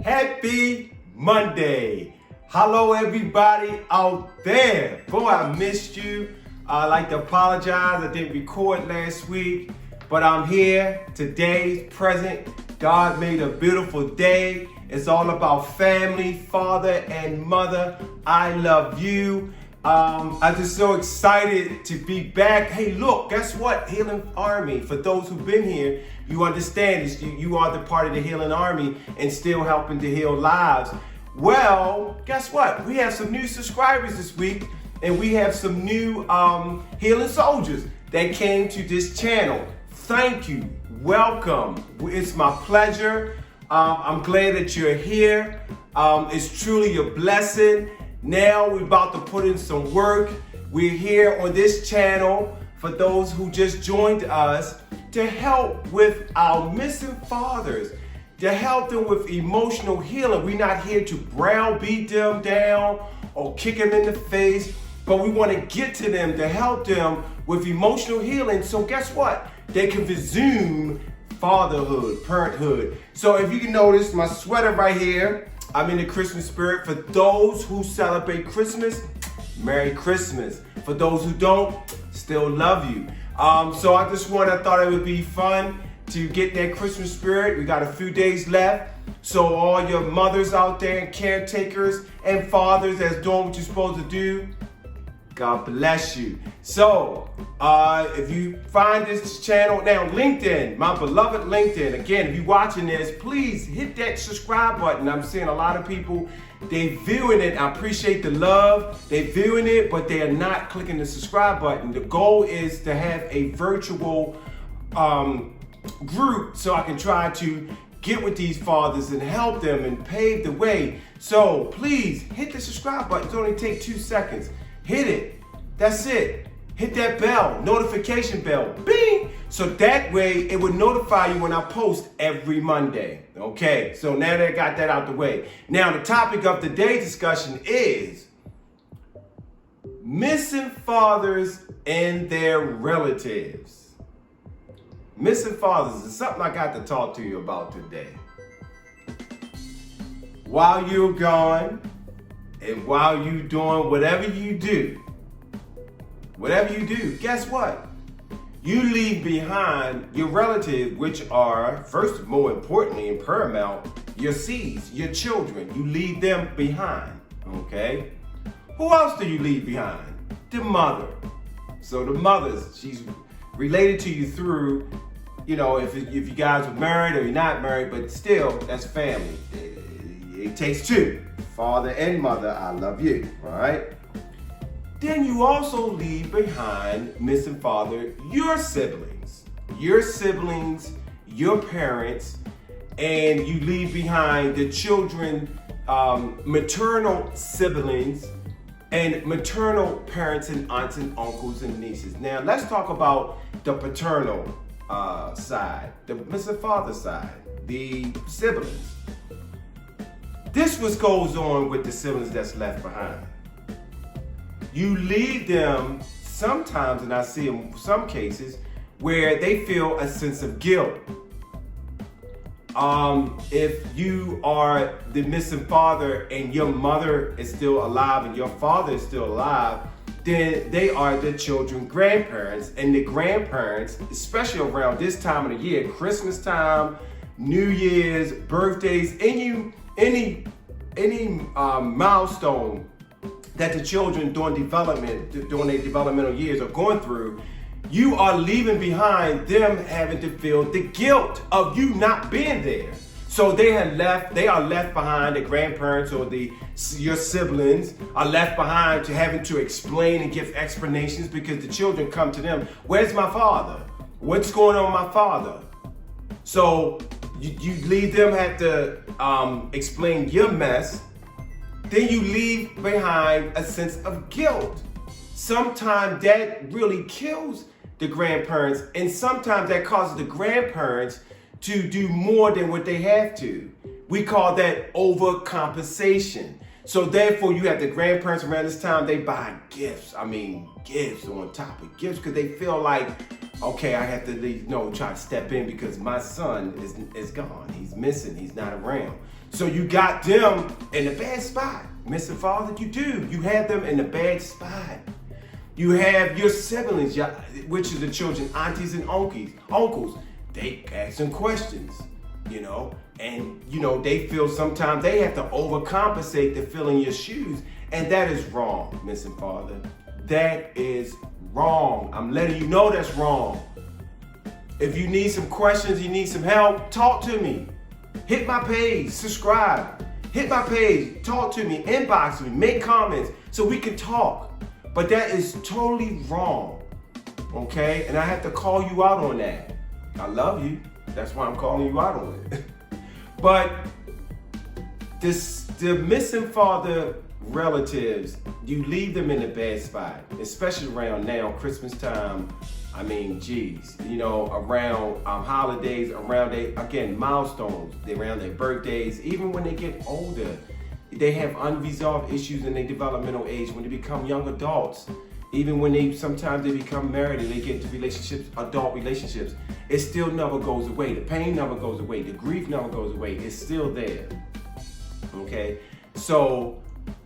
Happy Monday. Hello, everybody out there. Boy, I missed you. I'd like to apologize. I didn't record last week, but I'm here. Today's present. God made a beautiful day. It's all about family, father and mother. I love you. I'm just so excited to be back. Hey, look, guess what? Healing Army. For those who've been here, you understand this. You are the part of the Healing Army and still helping to heal lives. Well, guess what? We have some new subscribers this week, and we have some new healing soldiers that came to this channel. Thank you. Welcome. It's my pleasure. I'm glad that you're here. It's truly a blessing. Now we're about to put in some work. We're here on this channel for those who just joined us to help with our missing fathers, to help them with emotional healing. We're not here to browbeat them down or kick them in the face, but we want to get to them to help them with emotional healing. So guess what? They can resume fatherhood, parenthood. So if you can notice my sweater right here, I'm in the Christmas spirit. For those who celebrate Christmas, Merry Christmas. For those who don't, still love you. So I thought it would be fun to get that Christmas spirit. We got a few days left. So all your mothers out there and caretakers and fathers that's doing what you're supposed to do, God bless you. So, if you find this channel, now LinkedIn, my beloved LinkedIn, again, if you're watching this, please hit that subscribe button. I'm seeing a lot of people, they viewing it. I appreciate the love. They viewing it, but they are not clicking the subscribe button. The goal is to have a virtual group so I can try to get with these fathers and help them and pave the way. So please hit the subscribe button. It only takes 2 seconds. Hit it. That's it. Hit that bell, notification bell, bing! So that way it would notify you when I post every Monday. Okay, so now that I got that out the way. Now the topic of today's discussion is missing fathers and their relatives. Missing fathers is something I got to talk to you about today. While you're gone, and while you're doing whatever you do, guess what? You leave behind your relatives, which are, first, more importantly and paramount, your seeds, your children. You leave them behind, okay? Who else do you leave behind? The mother. So the mothers, she's related to you through, if you guys are married or you're not married, but still, that's family. It takes two. Father and mother, I love you, all right? Then you also leave behind, missing father, your siblings, your parents, and you leave behind the children, maternal siblings, and maternal parents and aunts and uncles and nieces. Now let's talk about the paternal side, the missing father side, the siblings. This what goes on with the siblings that's left behind. You leave them sometimes, and I see in some cases, where they feel a sense of guilt. If you are the missing father and your mother is still alive and your father is still alive, then they are the children's grandparents. And the grandparents, especially around this time of the year, Christmas time, New Year's, birthdays, any milestone that the children during their developmental years are going through, you are leaving behind them having to feel the guilt of you not being there. So they are left behind, the grandparents or your siblings are left behind to having to explain and give explanations because the children come to them, where's my father? What's going on with my father? So you leave them have to explain your mess. Then you leave behind a sense of guilt. Sometimes that really kills the grandparents, and sometimes that causes the grandparents to do more than what they have to. We call that overcompensation. So therefore, you have the grandparents around this time, they buy gifts. I mean, gifts on top of gifts because they feel like, okay, I have to try to step in because my son is gone. He's missing. He's not around. So you got them in a bad spot. Mr. Father, you do. You have them in a bad spot. You have your siblings, which is the children, aunties and uncles. They ask them questions, and they feel sometimes they have to overcompensate to fill in your shoes. And that is wrong, Mr. Father. That is wrong. I'm letting you know that's wrong. If you need some questions, you need some help, talk to me. Hit my page, subscribe. Hit my page, talk to me, inbox me, make comments so we can talk. But that is totally wrong, okay? And I have to call you out on that. I love you. That's why I'm calling you out on it. But the missing father relatives, you leave them in a bad spot, especially around now, Christmas time. I mean, geez, around holidays, around milestones, around their birthdays, even when they get older, they have unresolved issues in their developmental age. When they become young adults, even when sometimes they become married and they get into adult relationships, it still never goes away. The pain never goes away. The grief never goes away. It's still there. Okay, so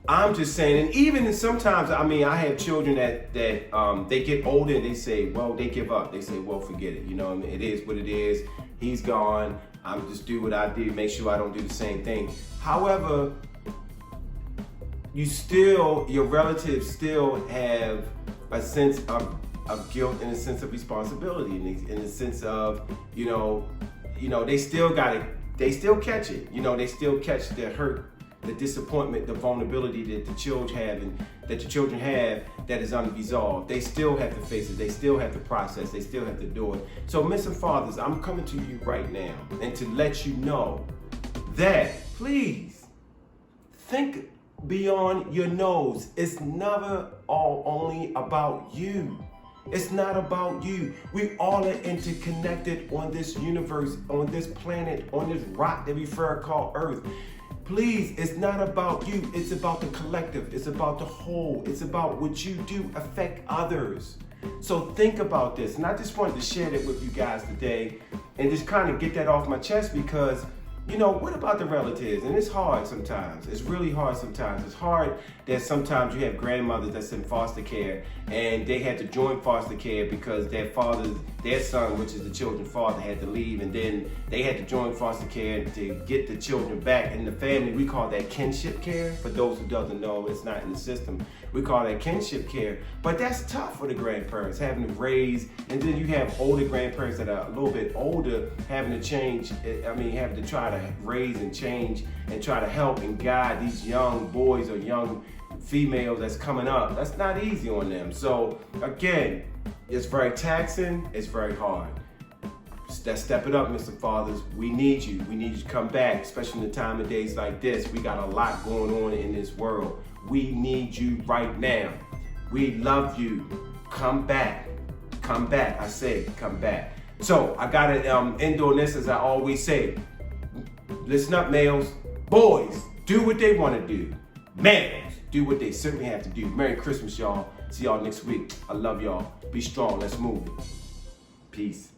I'm just saying, and even sometimes, I have children that they get older and they say, well, they give up. They say, well, forget it. It is what it is. He's gone. I'm just do what I did. Make sure I don't do the same thing. However, your relatives still have a sense of guilt and a sense of responsibility, in a sense of, they still got it. They still catch it. They still catch the hurt, the disappointment, the vulnerability that the children have that is unresolved. They still have to face it. They still have to process. They still have to do it. So, Mr. Fathers, I'm coming to you right now and to let you know that, please, think beyond your nose. It's never only about you. It's not about you. We all are interconnected on this universe, on this planet, on this rock that we call Earth. Please, it's not about you. It's about the collective. It's about the whole. It's about what you do affect others. So think about this. And I just wanted to share that with you guys today and just kind of get that off my chest because, what about the relatives? And it's hard sometimes. It's really hard sometimes. It's hard that sometimes you have grandmothers that's in foster care and they had to join foster care because their son, which is the children's father, had to leave, and then they had to join foster care to get the children back in the family. We call that kinship care. For those who doesn't know, it's not in the system. We call that kinship care. But that's tough for the grandparents, having to raise, and then you have older grandparents that are a little bit older, having to try to raise and change and try to help and guide these young boys or young females that's coming up. That's not easy on them. So again, it's very taxing, it's very hard. Step it up, Mr. Fathers. We need you. We need you to come back, especially in the time of days like this. We got a lot going on in this world. We need you right now. We love you. Come back. Come back. I say, come back. So I got to end on this as I always say. Listen up, males. Boys, do what they want to do. Males, do what they certainly have to do. Merry Christmas, y'all. See y'all next week. I love y'all. Be strong. Let's move. Peace.